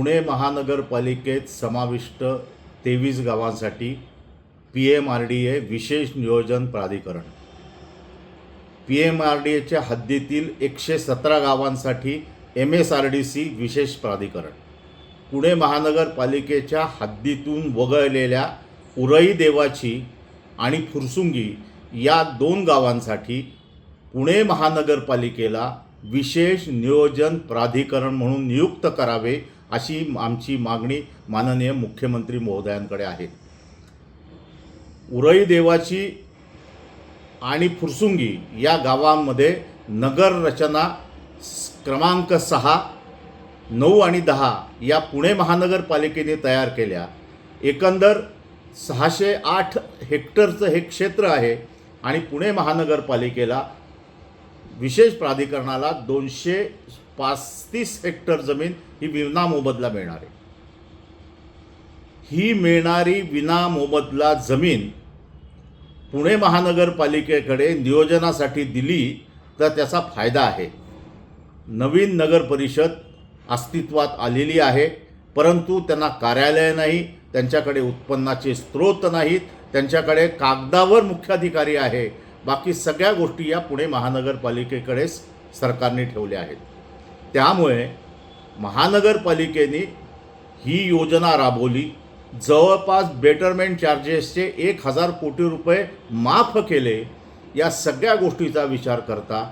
पुणे महानगरपालिकेत समाविष्ट 23 गावांसाठी PMRDA विशेष नियोजन प्राधिकरण, PMRDAच्या हद्दीतील 117 गावांसाठी MSRDC विशेष प्राधिकरण, पुणे महानगरपालिकेच्या हद्दीतून वगळलेल्या उरई देवाची आणि फुरसुंगी या 2 गावांसाठी पुणे महानगरपालिकेला विशेष नियोजन प्राधिकरण म्हणून नियुक्त करावे अशी आमची मागणी माननीय मुख्यमंत्री महोदयांकडे आहे। उरई देवाची आणि फुरसुंगी या गावांमध्ये नगर रचना क्रमांक 6, 9 आणि 10 या पुणे महानगरपालिकेने तयार केल्या। एकंदर 608 हेक्टरचं हे क्षेत्र आहे आणि पुणे महानगरपालिकेला विशेष प्राधिकरणाला 235 हेक्टर जमीन ही विनामोबदला मिळणार आहे। ही मिळणारी विनामोबदला जमीन पुणे महानगरपालिकेकडे नियोजनासाठी दिली तर त्याचा फायदा आहे। नवीन नगर परिषद अस्तित्वात आलेली आहे, परंतु त्यांना कार्यालय नाही, त्यांच्याकडे उत्पन्नाचे स्रोत नाहीत, त्यांच्याकडे कागदावर मुख्याधिकारी आहे, बाकी सगळ्या गोष्टी या पुणे महानगरपालिकेकडेच सरकारने ठेवल्या आहेत। त्यामुळे महानगरपालिकेने ही योजना राबवली, जवळपास बेटरमेंट चार्जेसचे 1000 कोटी रुपये माफ केले। या सगळ्या गोष्टीचा विचार करता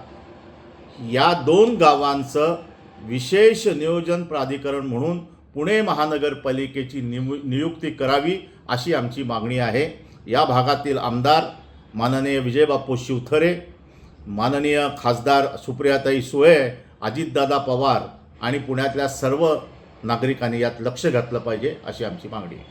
या 2 गावांचं विशेष नियोजन प्राधिकरण म्हणून पुणे महानगरपालिकेची नियुक्ती करावी अशी आमची मागणी आहे। या भागातील आमदार माननीय विजयबापू शिवथरे, माननीय खासदार सुप्रियाताई सुळे, अजितदादा पवार आणि पुण्यातल्या सर्व नागरिकांनी यात लक्ष घातलं पाहिजे अशी आमची मागणी आहे।